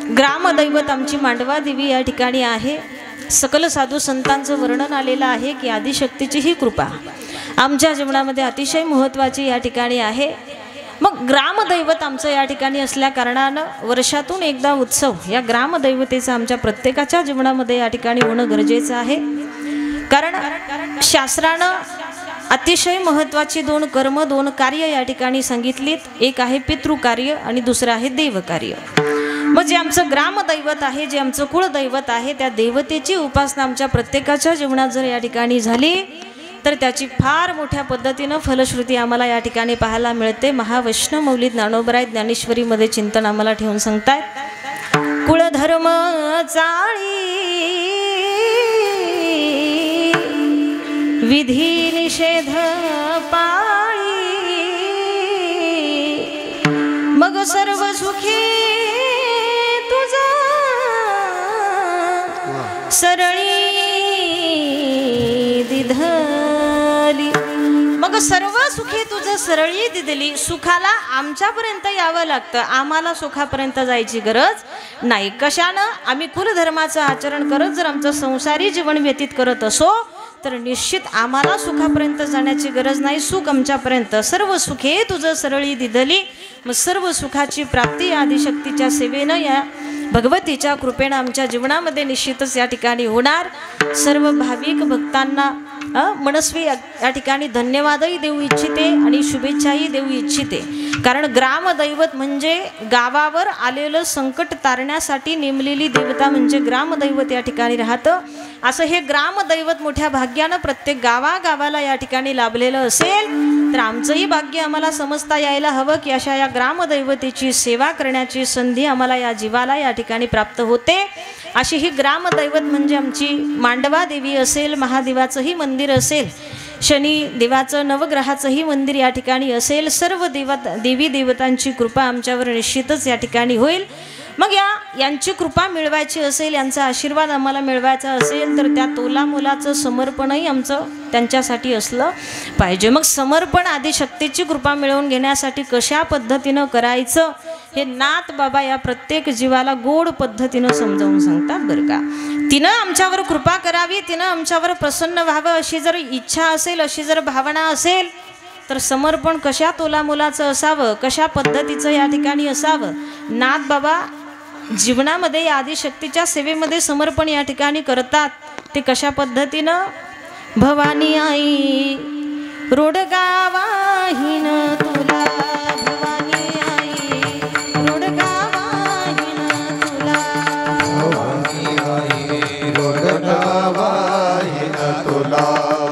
ग्रामदैवत आमची मांडवा देवी या ठिकाणी आहे। सकल साधू संतांचं वर्णन आलेलं आहे की आदिशक्तीची ही कृपा आमच्या जीवनामध्ये अतिशय महत्त्वाची या ठिकाणी आहे। मग ग्रामदैवत आमचं या ठिकाणी असल्या कारणानं वर्षातून एकदा उत्सव या ग्रामदैवतेचं आमच्या प्रत्येकाच्या जीवनामध्ये या ठिकाणी होणं गरजेचं आहे। कारण शास्त्रानं अतिशय महत्त्वाची दोन कर्म दोन कार्य या ठिकाणी सांगितलीत। एक आहे पितृकार्य आणि दुसरं आहे देवकार्य। मग जे आमचं ग्रामदैवत आहे जे आमचं कुळदैवत आहे त्या देवतेची उपासना आमच्या प्रत्येकाच्या जीवनात जर या ठिकाणी झाली तर त्याची फार मोठ्या पद्धतीनं फलश्रुती आम्हाला या ठिकाणी पाहायला मिळते। महावैष्णवमौली ज्ञानोबराय ज्ञानेश्वरीमध्ये चिंतन आम्हाला ठेवून सांगतायत, कुळधर्म चाळी विधी निषेध पाळी मग सर्व सुखी तुझा सरळी दिधली। मग सर्व सुखी तुझं सरळी दिधली। सुखाला आमच्यापर्यंत यावं लागतं, आम्हाला सुखापर्यंत जायची गरज नाही। कशानं? आम्ही कुलधर्माचं आचरण करत जर आमचं संसारी जीवन व्यतीत करत असो तर निश्चित आम्हाला सुखापर्यंत जाण्याची गरज नाही। सुख आमच्यापर्यंत सर्व सुखे तुझं सरळी दिधली। मग सर्व सुखाची प्राप्ती आदिशक्तीच्या सेवेनं या भगवतीच्या कृपेनं आमच्या जीवनामध्ये निश्चितच या ठिकाणी होणार। सर्व भाविक भक्तांना मनस्वी या ठिकाणी धन्यवादही देऊ इच्छिते आणि शुभेच्छाही देऊ इच्छिते। कारण ग्रामदैवत म्हणजे गावावर आलेलं संकट तारण्यासाठी नेमलेली देवता म्हणजे ग्रामदैवत या ठिकाणी राहतं। असं हे ग्रामदैवत मोठ्या भाग्यानं प्रत्येक गावागावाला या ठिकाणी लाभलेलं असेल तर आमचंही भाग्य आम्हाला समजता यायला हवं की अशा या ग्रामदैवतेची सेवा करण्याची संधी आम्हाला या जीवाला या ठिकाणी प्राप्त होते। अशी ही ग्रामदैवत म्हणजे आमची मांडवा देवी असेल, महादेवाचंही मंदिर असेल, शनी देवाचं नवग्रहाचंही मंदिर या ठिकाणी असेल, सर्व देवी देवतांची कृपा आमच्यावर निश्चितच या ठिकाणी होईल। मग यांची कृपा मिळवायची असेल, यांचा आशीर्वाद आम्हाला मिळवायचा असेल तर त्या तोलामोलाचं समर्पणही आमचं त्यांच्यासाठी असलं पाहिजे। मग समर्पण आदिशक्तीची कृपा मिळवून घेण्यासाठी कशा पद्धतीनं करायचं हे नाथ बाबा या प्रत्येक जीवाला गोड पद्धतीनं समजावून सांगतात बरं का। तिनं आमच्यावर कृपा करावी, तिनं आमच्यावर प्रसन्न व्हावं अशी जर इच्छा असेल, अशी जर भावना असेल तर समर्पण कशा तोलामोलाचं असावं, कशा पद्धतीचं या ठिकाणी असावं। नाथ बाबा जीवनामध्ये या आदिशक्तीच्या सेवेमध्ये समर्पण या ठिकाणी करतात ते कशा पद्धतीनं? भवानी आई रोडगावाहीन तुला, भवानी आई रोडगावाहीन तुला, भवानी आई रोडगावाहीन तुला,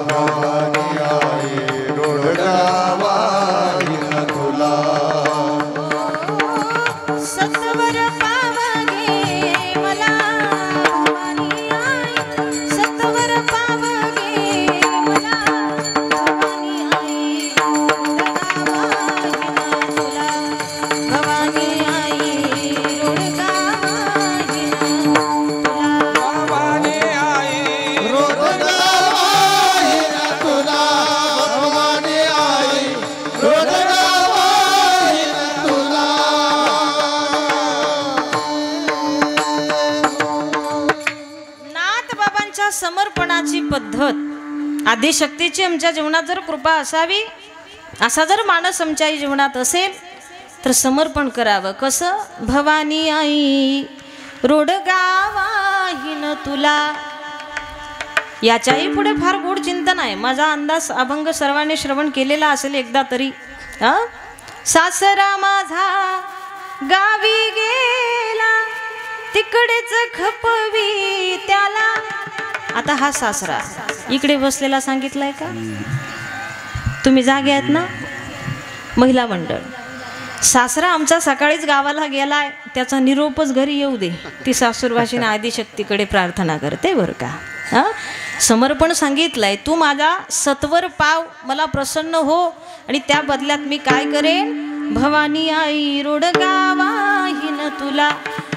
भवानी आई रोडगावाहीन तुला। सत्वर पावगे मला भवानी आई, सत्वर पावगे मला भवानी आई रोडगावाहीन तुला, भवानी आई रोडगावाहीन तुला, भवानी आई रोडगावाहीन तुला, भवानी आई रोडगावाहीन तुला। नाथ बाबांच्या समर्पणाची पद्धत आदिशक्तीची आमच्या जीवनात जर कृपा असावी, असा जर मानस आमच्या जीवनात असेल तर समर्पण करावं। कसं? भवानी आई रोडगावाहीन तुला। याच्याही पुढे फार गोड चिंतन आहे। माझा अंदाज अभंग सर्वांनी श्रवण केलेला असेल एकदा तरी। सासरा माझा गावी गेला तिकडेच खपवी त्याला। आता हा सासरा इकडे बसलेला सांगितलाय का? तुम्ही जागे आहेत ना महिला मंडळ? सासरा आमचा सकाळीच गावाला गेलाय, त्याचा निरोपच घरी येऊ दे, ती सासूरवाशीने आदिशक्तीकडे प्रार्थना करते बरं का। समर्पण सांगितलंय, तू माझा सत्वर पाव, मला प्रसन्न हो आणि त्या बदल्यात मी काय करेन? भवानी आई रोडगावाहीन तुला।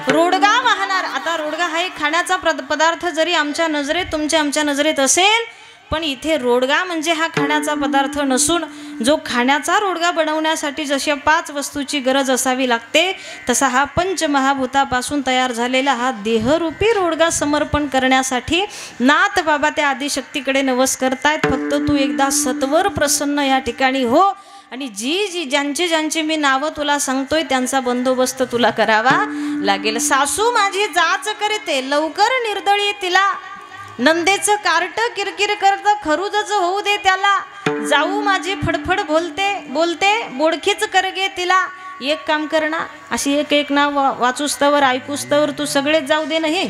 रोडगा वाहणार। आता रोडगा हा एक खाण्याचा पदार्थ जरी आमच्या नजरेत आमच्या नजरेत असेल पण इथे रोडगा म्हणजे हा खाण्याचा पदार्थ नसून जो खाण्याचा रोडगा बनवण्यासाठी जशा 5 वस्तूची गरज असावी लागते, तसा हा पंचमहाभूतापासून तयार झालेला हा देहरूपी रोडगा समर्पण करण्यासाठी नाथ बाबा त्या आदिशक्तीकडे नवस करतायत. फक्त तू एकदा सत्वर प्रसन्न या ठिकाणी हो आणि जी ज्यांचे मी नावं तुला सांगतोय त्यांचा बंदोबस्त तुला करावा लागेल. सासू माझी जाच करते लवकर निर्दळी तिला, नंदेचं कार्ट किरकिर करत खरुजच होऊ दे त्याला, जाऊ माझी फडफड बोलते बोडखीच करगे तिला. एक काम कर ना, अशी एक नाव वाचूस्तवर ऐकूस्तवर तू सगळेच जाऊ दे नाही.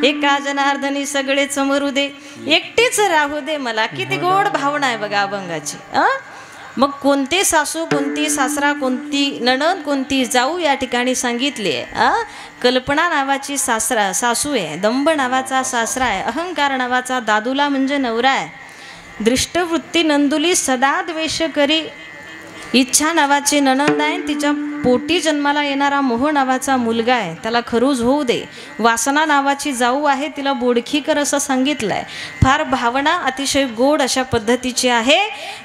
एका जनार्दनी सगळे समरू दे, एकटीच राहू दे मला. किती गोड भावना आहे बघा अभंगाची. मग कोणते सासू, कोणती सासरा, कोणती नणंद, कोणती जाऊ या ठिकाणी सांगितली आहे. कल्पना नावाची सासू आहे, दंभ नावाचा सासरा आहे, अहंकार नावाचा दादूला म्हणजे नवरा आहे, दृष्टवृत्ती नंदुली सदा द्वेष करी, इच्छा नावाची नणंद आहे, तिच्या पोटी जन्माला येणारा मोह नावाचा मुलगा आहे, त्याला खरूज होऊ दे. वासना नावाची जाऊ आहे, तिला बोडखी कर असं सांगितलं आहे. फार भावना अतिशय गोड अशा पद्धतीची आहे.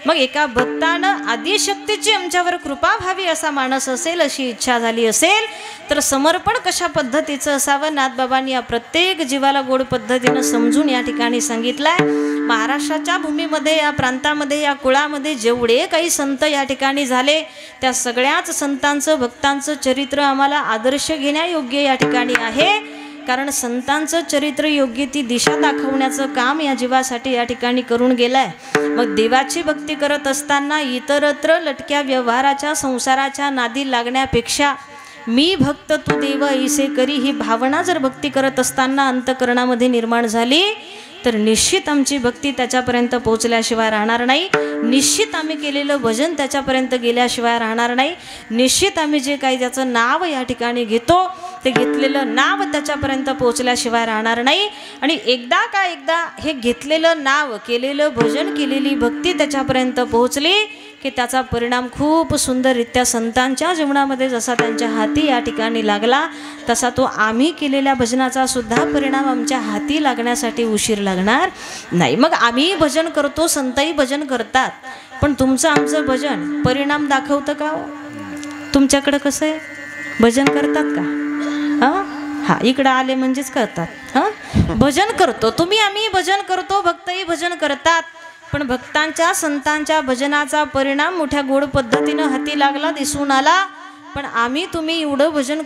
मग एका भक्तानं आदिशक्तीची आमच्यावर कृपा व्हावी असा मानस असेल, अशी इच्छा झाली असेल तर समर्पण कशा पद्धतीचं असावं नाथबाबांनी या प्रत्येक जीवाला गोड पद्धतीनं समजून या ठिकाणी सांगितलं आहे. महाराष्ट्राच्या भूमीमध्ये, या प्रांतामध्ये, या कुळामध्ये जेवढे काही संत या ठिकाणी झाले त्या सगळ्याच संतांचं, भक्तांचं चरित्र आम्हाला आदर्श घेण्यायोग्य या ठिकाणी आहे. कारण संतांचं चरित्र योग्य ती दिशा दाखवण्याचं काम या जीवासाठी या ठिकाणी करून गेलाय. मग देवाची भक्ती करत असताना इतरत्र लटक्या व्यवहाराच्या संसाराच्या नादी लागण्यापेक्षा मी भक्त तू देव ऐसे करी ही भावना जर भक्ती करत असताना अंतकरणामध्ये निर्माण झाली तर निश्चित आमची भक्ती त्याच्यापर्यंत पोहोचल्याशिवाय राहणार नाही. निश्चित आम्ही केलेलं भजन त्याच्यापर्यंत गेल्याशिवाय राहणार नाही. निश्चित आम्ही जे काही त्याचं नाव या ठिकाणी घेतो ते घेतलेलं नाव त्याच्यापर्यंत पोहोचल्याशिवाय राहणार नाही. आणि एकदा हे घेतलेलं नाव, केलेलं भजन, केलेली भक्ती त्याच्यापर्यंत पोहोचली की त्याचा परिणाम खूप सुंदररित्या संतांच्या जीवनामध्ये जसा त्यांच्या हाती या ठिकाणी लागला तसा तो आम्ही केलेल्या भजनाचा सुद्धा परिणाम आमच्या हाती लागण्यासाठी उशीर लागणार नाही. मग आम्ही भजन करतो, संतही भजन करतात, पण तुमचं आमचं भजन परिणाम दाखवतं का? तुमच्याकडं कसं आहे, भजन करतात का? हा, इकडं आले म्हणजेच करतात. भजन करतो तुम्ही, आम्ही भजन करतो, भक्तही भजन करतात, पण भक्तांच्या संतांच्या भजनाचा परिणाम मोठ्या गोड पद्धतीनं हाती लागला, दिसून आला. पण आम्ही तुम्ही एवढं भजन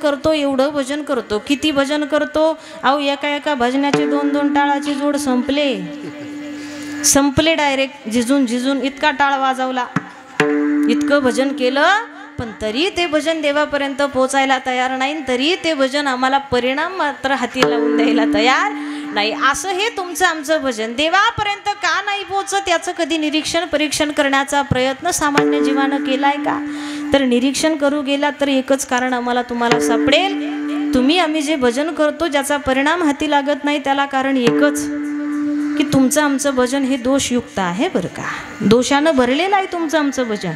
करतो. किती भजन करतो? अहो एका भजनाची 2-2 टाळाची जोड संपले डायरेक्ट झिजून इतका टाळ वाजवला, इतकं भजन केलं, पण तरी ते भजन देवापर्यंत पोचायला तयार नाही. तरी ते भजन आम्हाला परिणाम मात्र हाती लावून द्यायला तयार नाही. असं हे तुमचं आमचं भजन देवापर्यंत का नाही पोचत याचं कधी निरीक्षण परीक्षण करण्याचा प्रयत्न सामान्य जीवानं केलाय का? तर निरीक्षण करू गेला तर एकच कारण आम्हाला तुम्हाला सापडेल. तुम्ही आम्ही जे भजन करतो ज्याचा परिणाम हाती लागत नाही त्याला कारण एकच की तुमचं आमचं भजन हे दोषयुक्त आहे बरं का. दोषानं भरलेलं आहे तुमचं आमचं भजन.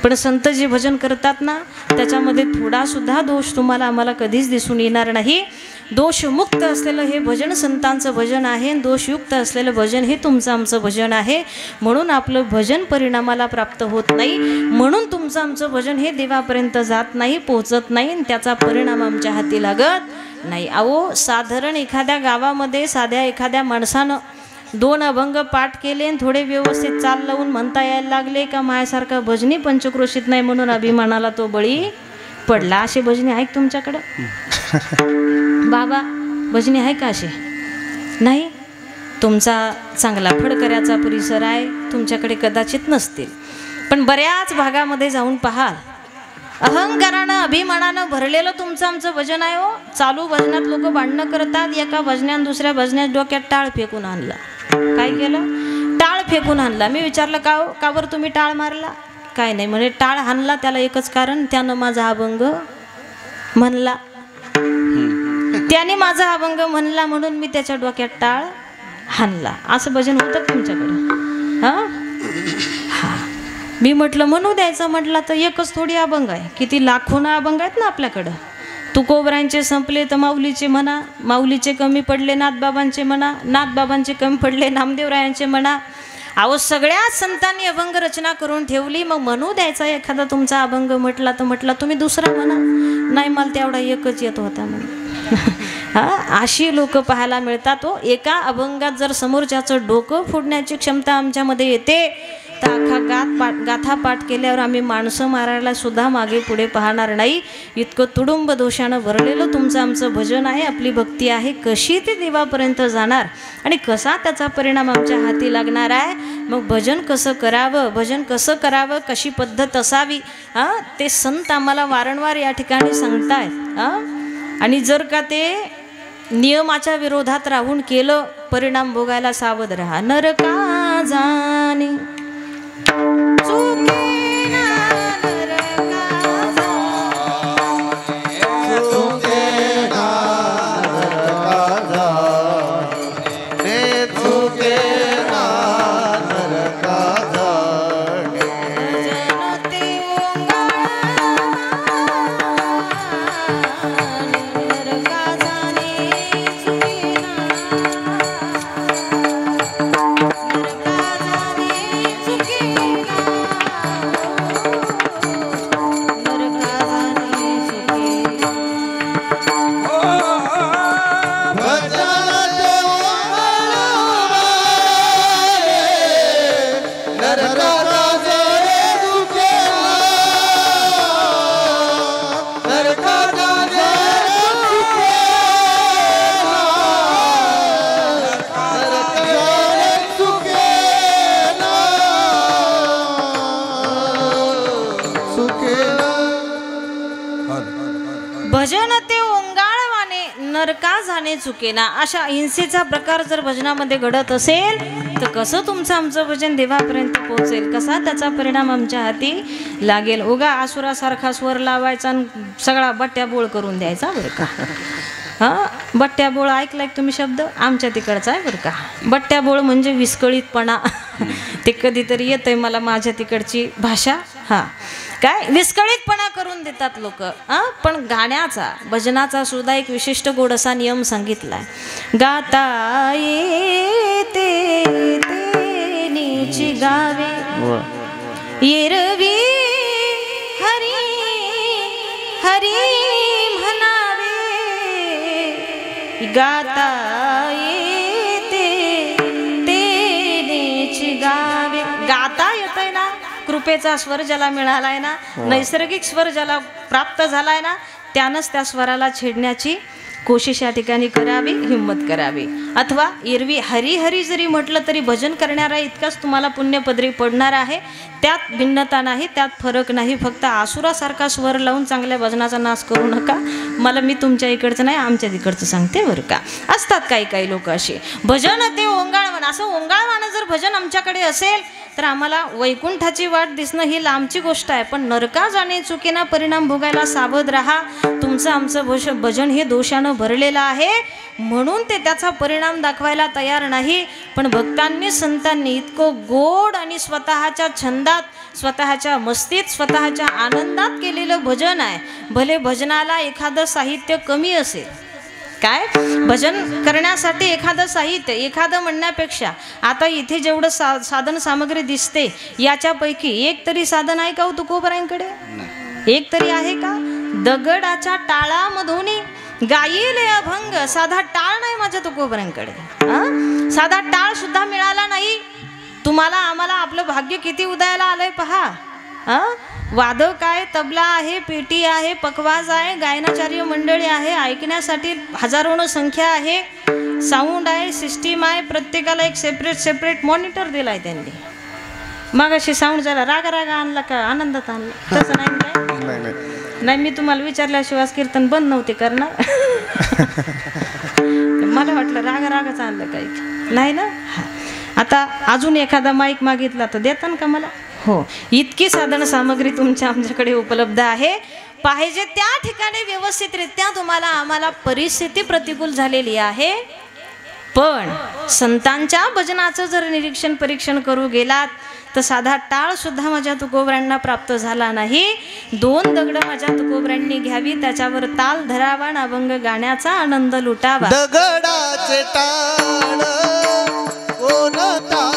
पण संत जे भजन करतात ना त्याच्यामध्ये थोडा सुद्धा दोष तुम्हाला आम्हाला कधीच दिसून येणार नाही. दोषमुक्त असलेलं हे भजन संतांचं भजन आहे, दोषयुक्त असलेलं भजन हे तुमचं आमचं भजन आहे. म्हणून आपलं भजन परिणामाला प्राप्त होत नाही, म्हणून तुमचं आमचं भजन हे देवापर्यंत जात नाही, पोचत नाही, आणि त्याचा परिणाम आमच्या हाती लागत नाही. अहो साधारण एखाद्या गावामध्ये साध्या एखाद्या माणसानं 2 अभंग पाठ केले आणि थोडे व्यवस्थित चाल लावून म्हणता यायला लागले का माझ्यासारखा भजनी पंचक्रोशीत नाही म्हणून अभिमानाला तो बळी पडला. असे भजनी आहे तुमच्याकडं? बाबा भजनी आहे का असे? नाही. तुमचा चांगला फडकऱ्याचा परिसर आहे, तुमच्याकडे कदाचित नसतील, पण बऱ्याच भागामध्ये जाऊन पाहाल अहंकारानं अभिमानानं भरलेलं तुमचं आमचं भजन आहे. हो चालू भजनात लोक भांडणं करतात, एका भजनात दुसऱ्या भजनात डोक्यात टाळ फेकून आणला. काय केलं? टाळ फेकून आणला. मी विचारलं का बरं तुम्ही टाळ मारला? काय नाही म्हणे, टाळ हाणला त्याला एकच कारण, त्यानं माझा अभंग म्हणला, त्याने माझा अभंग म्हणला म्हणून मी त्याच्या डोक्यात टाळ हाणला. असं भजन होतं तुमच्याकडं? हा मी म्हटलं म्हणू द्यायचं म्हटलं तर एकच थोडी अभंग आहे, किती लाखोनं अभंग आहेत ना आपल्याकडं. तुकोबरांचे संपले तर माऊलीचे म्हणा, माऊलीचे कमी पडले नाथबाबांचे म्हणा, नाथबाबांचे कमी पडले नामदेवरायांचे म्हणा. अहो सगळ्याच संतांनी अभंग रचना करून ठेवली, मग म्हणू द्यायचा एखादा तुमचा अभंग म्हटला तर म्हटला, तुम्ही दुसरा म्हणा, नाही मला तेवढा एकच येत होता म्हणून. हा, अशी लोक पाहायला मिळतात. हो, एका अभंगात जर समोरच्याचं डोकं फोडण्याची क्षमता आमच्यामध्ये येते तर अख्खा गाथा पाठ केल्यावर आम्ही माणसं मारायला सुद्धा मागे पुढे पाहणार नाही. इतकं तुडुंब दोषानं भरलेलं तुमचं आमचं भजन आहे, आपली भक्ती आहे. कशी ती देवापर्यंत जाणार आणि कसा त्याचा परिणाम आमच्या हाती लागणार आहे. मग भजन कसं करावं, भजन कसं करावं, कशी पद्धत असावी, ते संत आम्हाला वारंवार या ठिकाणी सांगतायत. आणि जर का ते नियमाच्या विरोधात राहून केलं, परिणाम भोगायला सावध राहा. नरका जाणे भजन ते ओंगाळवाने नरका जाणे चुकेना. अशा हिंसेचा प्रकार जर भजनामध्ये घडत असेल तर कसं तुमचं आमचं भजन देवापर्यंत पोहोचेल, कसा त्याचा परिणाम आमच्या हाती लागेल. उगा आसुरासारखा स्वर लावायचा आणि सगळा बट्ट्या बोळ करून द्यायचा बरं का. हां, बट्ट्या बोळ ऐकलाय तुम्ही शब्द, आमच्या तिकडचा आहे बरं का. बट्ट्या बोळ म्हणजे विस्कळीतपणा. ते कधीतरी येतंय मला माझ्या तिकडची भाषा. हां, काय विस्कळीतपणा करून देतात लोक. पण गाण्याचा भजनाचा सुद्धा एक विशिष्ट गोड असा नियम सांगितलाय. गाता येते तेनीची गावे एरवी हरी हरी म्हणावे. गाता येते तेनीची गावे. गाता येतंय ना, कृपेचा स्वर ज्याला मिळालाय ना, नैसर्गिक स्वर ज्याला प्राप्त झालाय ना, त्यानंच त्या स्वराला छेडण्याची कोशिश या ठिकाणी करावी, हिंमत करावी. अथवा एरवी हरी हरी जरी म्हटलं तरी भजन करणारा इतकाच तुम्हाला पुण्यपदरी पडणार आहे. त्यात भिन्नता नाही, त्यात फरक नाही. फक्त आसुरासारखा स्वर लावून चांगल्या भजनाचा नाश करू नका. मी तुमच्या इकडचं नाही, आमच्या तिकडचं सांगते बरं का. असतात काही काही लोक असे. भजन ते ओंगाळवण, असं ओंगाळवानं जर भजन आमच्याकडे असेल तर आम्हाला वैकुंठाची वाट दिसणं ही लांबची गोष्ट आहे. पण नरका जाणे चुकीना परिणाम भोगायला सावध राहा. तुमचं आमचं भजन हे दोषानं भरलेलं आहे, म्हणून ते त्याचा परिणाम दाखवायला तयार नाही. पण भक्तांनी संतांनी इतकं गोड आणि स्वतःच्या छंदात, स्वतःच्या मस्तीत, स्वतःच्या आनंदात केलेलं भजन आहे. भले भजनाला एखादं साहित्य कमी असेल, काय भजन करण्यासाठी एखादं साहित्य, एखादं म्हणण्यापेक्षा आता इथे जेवढं साधन सामग्री दिसते याच्यापैकी एक तरी साधन आहे का हो तुकोबरांकडे? एक तरी आहे का? दगडाच्या टाळामधून गायीले अभंग, साधा टाळ नाही माझ्या तुकोबरांकडे. साधा टाळ सुद्धा मिळाला नाही. तुम्हाला आम्हाला आपलं भाग्य किती उदयाला आलंय पहा. वादक आहे, तबला आहे, पेटी आहे, पकवाज आहे, गायनाचार्य मंडळी आहे, ऐकण्यासाठी हजारोनं संख्या आहे, साऊंड आहे, सिस्टीम आहे, प्रत्येकाला एक सेपरेट मॉनिटर दिलाय त्यांनी. मग अशी साऊंड झाला रागा रागा आणला का आनंदात आणला? तसं नाही काय? नाही, मी तुम्हाला विचारल्याशिवाय कीर्तन बंद नव्हते करणार. मला वाटलं रागा रागाच आणलं काही नाही ना. आता अजून एखादा माईक मागितला तर देता का मला? हो, इतकी साधन सामग्री तुमच्या आमच्याकडे उपलब्ध आहे. पाहिजे त्या ठिकाणी व्यवस्थितरित्या तुम्हाला आम्हाला परिस्थिती प्रतिकूल झालेली आहे. पण संतांच्या भजनाचं जर निरीक्षण परीक्षण करू गेलात तर साधा टाळ सुद्धा माझ्या तुकोबरांना प्राप्त झाला नाही. 2 दगड माझ्या तुकोबरांनी घ्यावी, त्याच्यावर ताल धरावा, अभंग गाण्याचा आनंद लुटावा. दगडाचे टाळ कोणता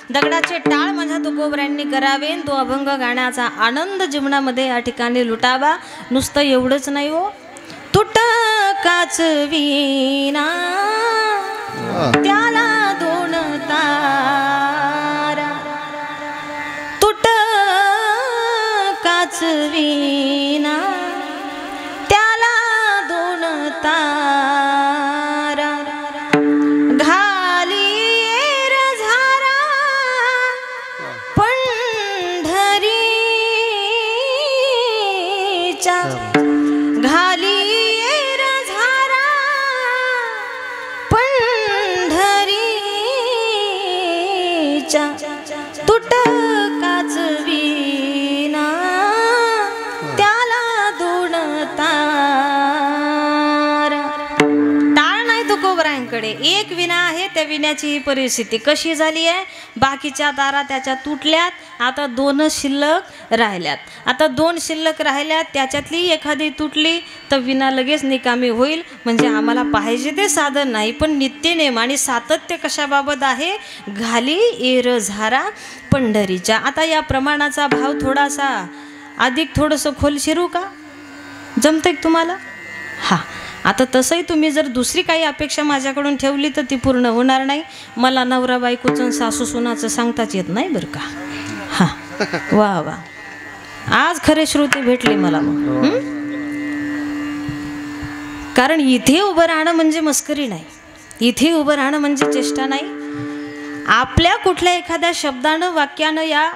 दगडाचे टाळ माझ्या तुकोबऱ्यांनी करावे, तो अभंग गाण्याचा आनंद जीवनामध्ये या ठिकाणी लुटावा. नुसतं एवढंच नाही हो, तुटकाच वीणा त्याला दोन तारा, तुटकाच वीणा त्याला दोन तारा, घाली झारा पंढरीच्या, घाली झारा पंढरीच्या, तुटकाच वीणा त्याला दोन तारा. टाळ नाही तुकोबरायांकडे, एक विना आहे. त्या विण्याची ही परिस्थिती कशी झाली आहे, बाकीच्या तारा त्याच्या तुटल्यात, आता दोन शिल्लक राहिल्यात. आता दोन शिल्लक राहिल्यात, त्याच्यातली एखादी तुटली तर विना लगेच निकामी होईल. म्हणजे आम्हाला पाहिजे ते साधन नाही, पण नित्यनेम आणि सातत्य कशाबाबत आहे, घाली येर झारा पंढरीच्या. आता या प्रमाणाचा भाव थोडासा अधिक थोडंसं खोल शिरू का, जमतंय तुम्हाला? हां. आता तसंही तुम्ही जर दुसरी काही अपेक्षा माझ्याकडून ठेवली तर ती पूर्ण होणार नाही. मला नवरा बायकोचं सासू सुनाचं सांगताच येत नाही बरं का. हां, वा वा, आज खरे श्रोते भेटले मला मग. कारण इथे उभं राहणं म्हणजे मस्करी नाही, इथे उभं राहणं म्हणजे चेष्टा नाही. आपल्या कुठल्या एखाद्या शब्दानं वाक्यानं या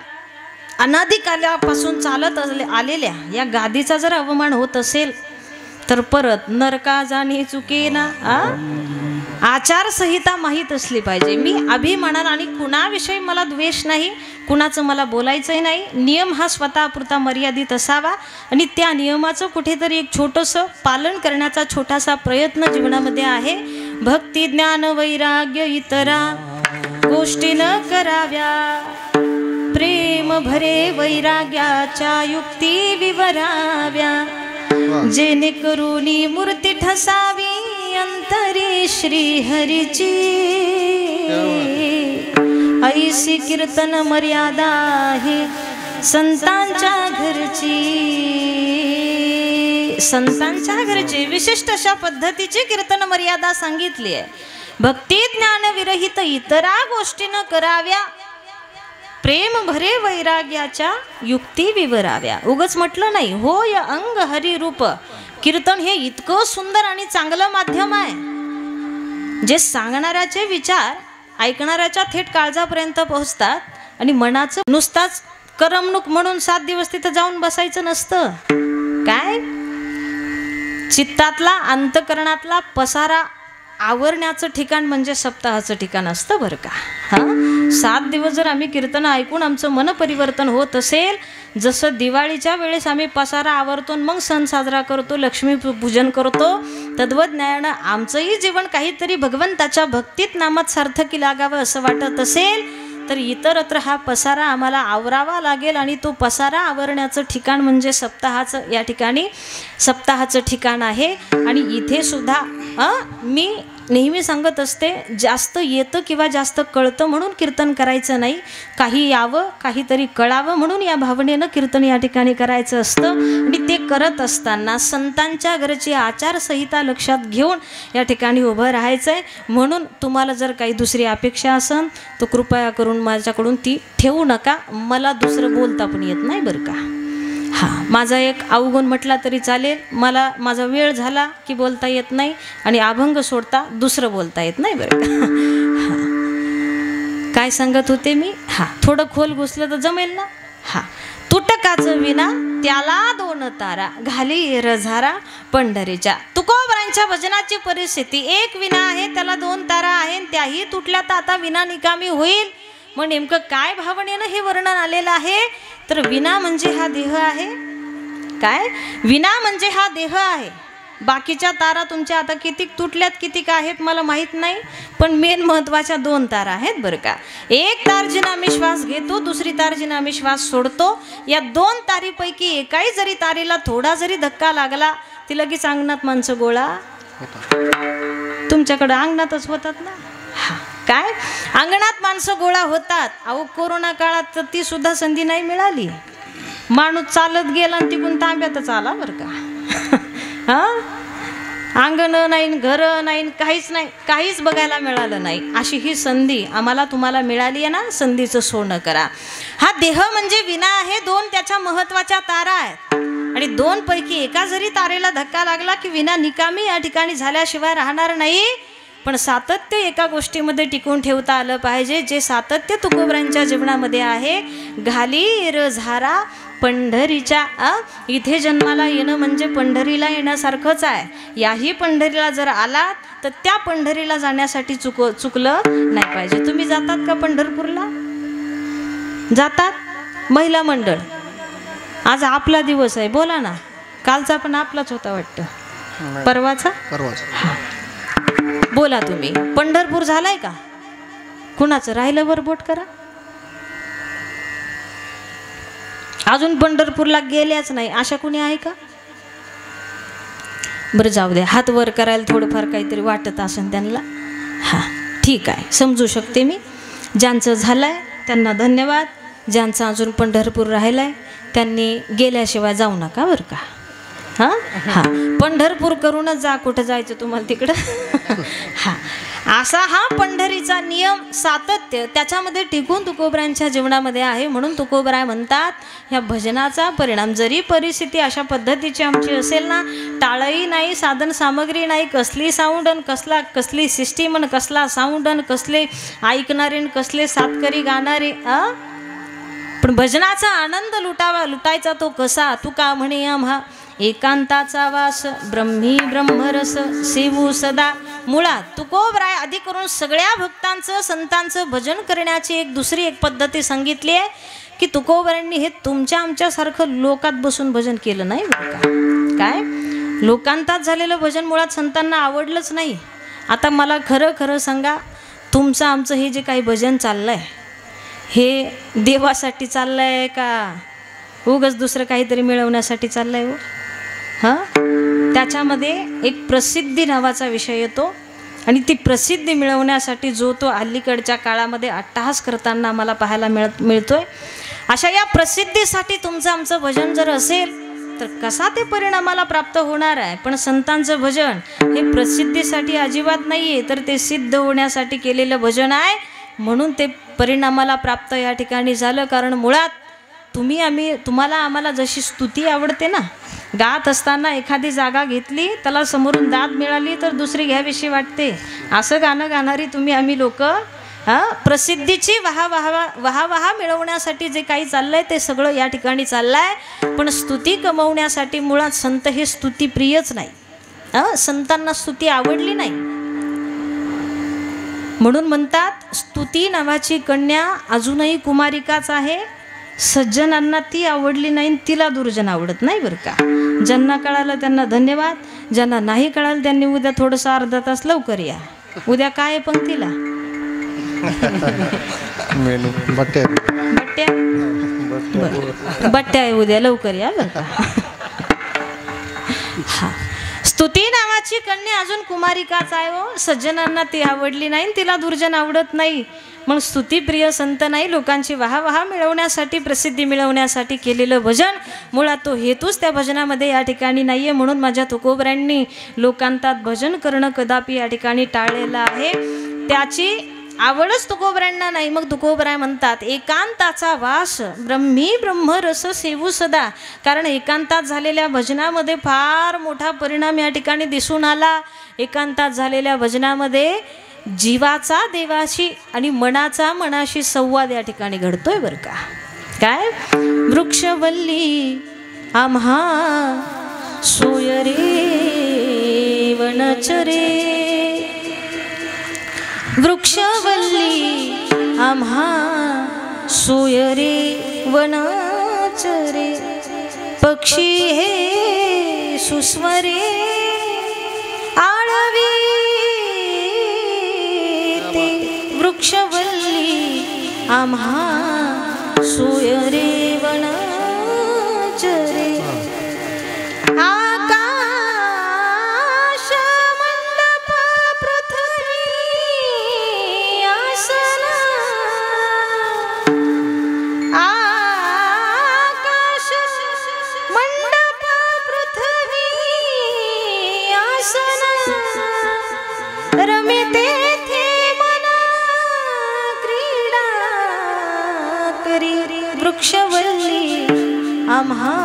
अनादिकालापासून चालत आलेल्या या गादीचा जर अवमान होत असेल तर परत नरका जाणे चुकेना. आचारसंहिता माहीत असली पाहिजे. मी अभिमानानं, आणि कुणाविषयी मला द्वेष नाही, कुणाचं मला बोलायचंही नाही. नियम हा स्वतःपुरता मर्यादित असावा आणि त्या नियमाचं कुठेतरी एक छोटंसं पालन करण्याचा छोटासा प्रयत्न जीवनामध्ये आहे. भक्ती ज्ञान वैराग्य इतरा गोष्टी न कराव्या, प्रेम भरे वैराग्याच्या युक्ती विवराव्या, जेणेकरुनी मूर्ती ठसावी अंतरी श्रीहरीची, ऐसी कीर्तन मर्यादा आहे संतांच्या घरची. संतांच्या घरची विशिष्ट अशा पद्धतीची कीर्तन मर्यादा सांगितली आहे. भक्ती ज्ञान विरहित इतरा गोष्टी न कराव्या, प्रेम भरे वैराग्याच्या युक्ती विवराव्या. उगच म्हटलं नाही. होय अंग हरिरूप. कीर्तन हे इतकं सुंदर आणि चांगलं माध्यम आहे, जे सांगणाऱ्याचे विचार ऐकणाऱ्याच्या थेट काळजापर्यंत पोहोचतात. आणि मनाचं नुसताच करमणूक म्हणून 7 दिवस तिथं जाऊन बसायचं नसतं. काय, चित्तातला अंतकरणातला पसारा आवरण्याचं ठिकाण म्हणजे सप्ताहाचं ठिकाण असतं बरं का. हां, 7 दिवस जर आम्ही कीर्तन ऐकून आमचं मन परिवर्तन होत असेल, जसं दिवाळीच्या वेळेस आम्ही पसारा आवरतो मग सण साजरा करतो, लक्ष्मी पूजन करतो, तद्वज्ञानं आमचंही जीवन काहीतरी भगवंताच्या भक्तीत नामात सार्थकी लागावं असं वाटत असेल तर इतरत्र हा पसारा आम्हाला आवरावा लागेल. आणि तो पसारा आवरण्याचं ठिकाण म्हणजे सप्ताहाचं, या ठिकाणी सप्ताहाचं ठिकाण आहे. आणि इथे सुद्धा मी नेहमी सांगत असते, जास्त येतं किंवा जास्त कळतं म्हणून कीर्तन करायचं नाही. काही यावं, काहीतरी कळावं म्हणून या भावनेनं कीर्तन या ठिकाणी करायचं असतं. आणि ते करत असताना संतांच्या घरची आचारसंहिता लक्षात घेऊन या ठिकाणी उभं राहायचं आहे. म्हणून तुम्हाला जर काही दुसरी अपेक्षा असेल तर कृपया करून माझ्याकडून ती ठेवू नका. मला दुसरं बोलता पण येत नाही बरं का. हां, माझा एक अवगुण म्हटला तरी चालेल. मला माझा वेळ झाला की बोलता येत नाही, आणि अभंग सोडता दुसरं बोलता येत नाही बरं का. हां, काय सांगत होते मी? हां, थोडं खोल घुसलं तर जमेल ना. हां, तुटकाचं विना त्याला दोन तारा, घाली रझारा पंढरीच्या. तुकोबरांच्या भजनाची परिस्थिती, एक विना आहे त्याला 2 तारा आहे, त्याही तुटल्या तर आता विना निकामी होईल. मग नेमकं काय भावनेनं हे वर्णन आलेलं आहे? तर विना म्हणजे हा देह आहे. काय? विना म्हणजे हा देह आहे. बाकीच्या तारा तुमच्या आता किती तुटल्यात किती का आहेत मला माहीत नाही, पण मेन महत्त्वाच्या 2 तारा आहेत बरं का. एक तार जिना आम्ही श्वास घेतो, दुसरी तार जिना आम्ही श्वास सोडतो. या 2 तारीपैकी एकाही जरी तारेला थोडा जरी धक्का लागला ती लगेच अंगणात माणसं गोळा. तुमच्याकडं अंगणातच होतात ना. काय? अंगणात माणसं गोळा होतात. अहो कोरोना काळात तर ती सुद्धा संधी नाही मिळाली. माणूस चालत गेला आणि तिकडून तांब्यातच आला बरं का. हा, अंगण नाही, घर नाही, काहीच नाही, काहीच बघायला मिळालं नाही. अशी ही संधी आम्हाला तुम्हाला मिळाली आहे ना. संधीचं सोनं करा. हा देह म्हणजे विना आहे. 2 त्याच्या महत्त्वाच्या तारा आहेत आणि 2 पैकी एका जरी तारेला धक्का लागला की विना निकामी या ठिकाणी झाल्याशिवाय राहणार नाही. पण सातत्य एका गोष्टीमध्ये टिकून ठेवता आलं पाहिजे, जे सातत्य तुकोबरांच्या जीवनामध्ये आहे. घाली र झारा पंढरीच्या. इथे जन्माला येणं म्हणजे पंढरीला येण्यासारखंच आहे. याही पंढरीला जर आलात तर त्या पंढरीला जाण्यासाठी चुकलं नाही पाहिजे. तुम्ही जातात का पंढरपूरला? जातात? महिला मंडळ, आज आपला दिवस आहे. बोला ना. कालचा पण आपलाच होता वाटतं, परवाचा. बोला तुम्ही. पंढरपूर झालाय का? कुणाचं राहिलं वर बोट करा. अजून पंढरपूरला गेल्याच नाही अशा कुणी आहे का? बरं जाऊ दे. हात वर करायला थोडंफार काहीतरी वाटत असेल त्यांना. हां ठीक आहे, समजू शकते मी. ज्यांचं झालंय त्यांना धन्यवाद. ज्यांचं अजून पंढरपूर राहिलंय त्यांनी गेल्याशिवाय जाऊ नका बरं का. हां हां, पंढरपूर करूनच जा. कुठं जायचं तुम्हाला तिकडं. हां, असा हा पंढरीचा नियम, सातत्य त्याच्यामध्ये टिकून तुकोबरांच्या जीवनामध्ये आहे. म्हणून तुकोबराय म्हणतात ह्या भजनाचा परिणाम, जरी परिस्थिती अशा पद्धतीची आमची असेल ना, टाळही नाही, साधन सामग्री नाही, कसली साऊंड आणि कसली सिस्टीम आणि कसला साऊंड आणि कसले ऐकणारे आणि कसले सातकरी गाणारे, पण भजनाचा आनंद लुटायचा तो कसा? तुका म्हणे आम्हा एकांताचा वास ब्रह्मी ब्रह्मरस सेवू सदा. मुळात तुकोबराय आधी करून सगळ्या भक्तांचं संतांचं भजन करण्याची एक दुसरी पद्धती सांगितली आहे की तुकोबरांनी हे तुमच्या आमच्यासारखं लोकात बसून भजन केलं नाही बरं का. काय? लोकांतात झालेलं भजन मुळात संतांना आवडलंच नाही. आता मला खरं खरं सांगा, तुमचं आमचं हे जे काही भजन चाललं आहे हे देवासाठी चाललं आहे का उगाच दुसरं काहीतरी मिळवण्यासाठी चाललं आहे? हो हां, त्याच्यामध्ये एक प्रसिद्धी नावाचा विषय येतो आणि ती प्रसिद्धी मिळवण्यासाठी जो तो अलीकडच्या काळामध्ये अट्टहास करताना आम्हाला पाहायला मिळतोय. अशा या प्रसिद्धीसाठी तुमचं आमचं भजन जर असेल तर कसा ते परिणामाला प्राप्त होणार आहे? पण संतांचं भजन हे प्रसिद्धीसाठी अजिबात नाही आहे, तर ते सिद्ध होण्यासाठी केलेलं भजन आहे. म्हणून ते परिणामाला प्राप्त या ठिकाणी झालं. कारण मुळात तुम्हाला आम्हाला जशी स्तुती आवडते ना, गात असताना एखादी जागा घेतली त्याला समोरून दाद मिळाली तर दुसरी घ्यावीशी वाटते, असं गाणं गाणारी आम्ही लोक प्रसिद्धीची वाहा मिळवण्यासाठी जे काही चाललंय ते सगळं या ठिकाणी चाललंय. पण स्तुती कमवण्यासाठी मुळात संत हे स्तुती प्रियच नाही. संतांना स्तुती आवडली नाही. म्हणून म्हणतात स्तुती नावाची कन्या अजूनही कुमारिकाच आहे. सज्जनांना ती आवडली नाही, तिला दुर्जन आवडत नाही बरं का. ज्यांना कळालं त्यांना धन्यवाद, ज्यांना नाही कळालं त्यांनी उद्या थोडंसं अर्धा तास लवकर या. उद्या काय आहे पंक्तीला? बट्ट्या आहे उद्या, लवकर या बरं का. हा, स्तुती नावाची कन्या अजून कुमारिकाच आहे. हो, सज्जनांना ती आवडली नाही, तिला दुर्जन आवडत नाही. मग स्तुतीप्रिय संत नाही, लोकांची वाहा मिळवण्यासाठी, प्रसिद्धी मिळवण्यासाठी केलेलं भजन, मुळात तो हेतूच त्या भजनामध्ये या ठिकाणी नाही आहे. म्हणून माझ्या तुकोबरांनी लोकांतात भजन करणं कदापि या ठिकाणी टाळलेलं आहे. त्याची आवडच तुकोबरांना नाही. मग तुकोबराय म्हणतात एकांताचा वास ब्रह्मी ब्रह्मरस सेवू सदा. कारण एकांतात झालेल्या भजनामध्ये फार मोठा परिणाम या ठिकाणी दिसून आला. एकांतात झालेल्या भजनामध्ये जीवाचा देवाशी आणि मनाचा मनाशी संवाद या ठिकाणी घडतोय बरं का. काय? वृक्षवल्ली आम्हा सोय रे वनचरे, वृक्षवल्ली आम्हा सोयरे वनचरे पक्षी हे सुस्वरे आळवी ते वृक्षवल्ली आम्हा सोयरे वनचरे आकाश मंडप पृथ्वी आसन आकाश मंडप पृथ्वी आसन रमिते थे मना क्रीडा करी वृक्षवल्ली आम्हा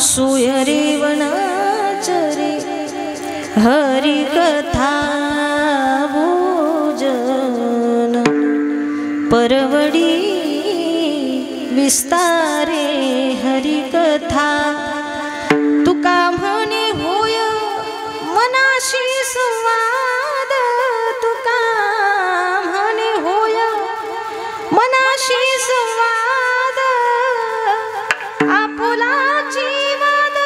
सोयरे वनचरे हरी कथा भोजन परवडी विस्तारे हरी कथा तुका म्हणे होय मनाशी संवाद तुका म्हणे होय मनाशी संवाद आपुला जीवन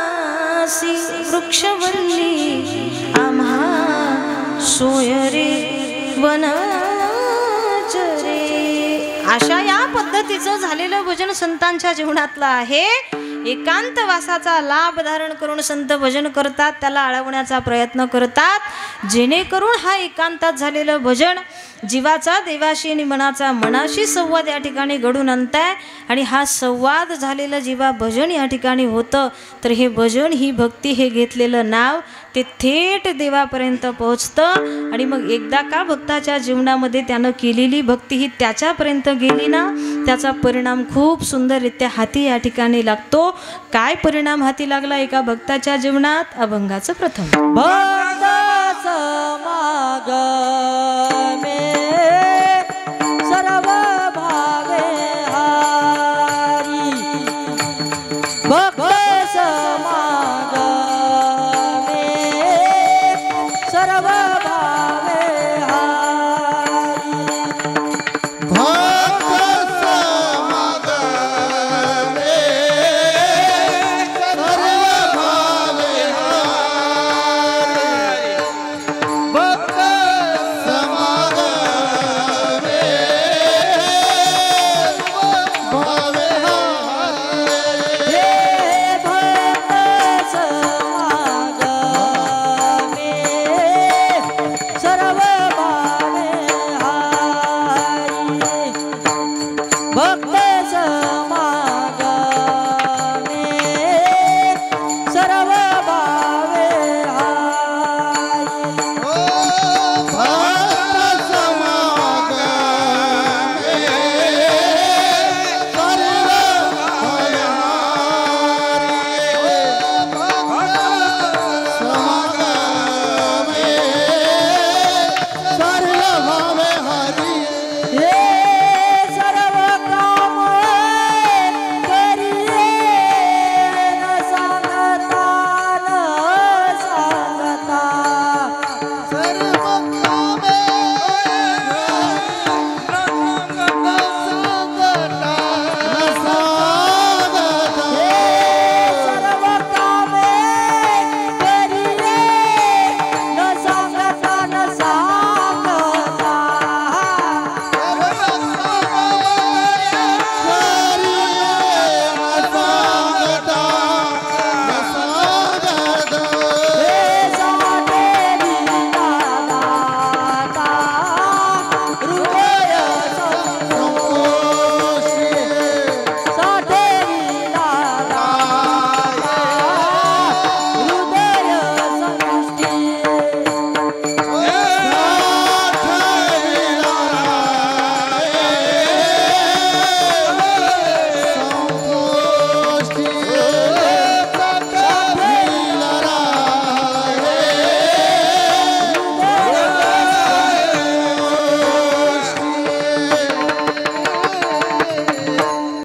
आपणासी वृक्षवल्ली आम्हा सोयरे वनचरे अशा या पद्धतीचं झालेलं भजन संतांच्या जीवनातलं आहे. एकांतवासाचा लाभ धारण करून संत भजन करतात, त्याला अडवण्याचा प्रयत्न करतात, जेणेकरून हा एकांतात झालेलं भजन जीवाचा देवाशी आणि मनाचा मनाशी संवाद या ठिकाणी घडून आणताय. आणि हा संवाद झालेलं जेव्हा भजन या ठिकाणी होतं तर हे भजन ही भक्ती हे घेतलेलं नाव ते थेट देवापर्यंत पोहोचतं. आणि मग एकदा का भक्ताच्या जीवनामध्ये त्यानं केलेली भक्ती ही त्याच्यापर्यंत गेली ना, त्याचा परिणाम खूप सुंदररित्या हाती या ठिकाणी लागतो. काय परिणाम हाती लागला एका भक्ताच्या जीवनात? अभंगाचं प्रथम भक्ताचं माग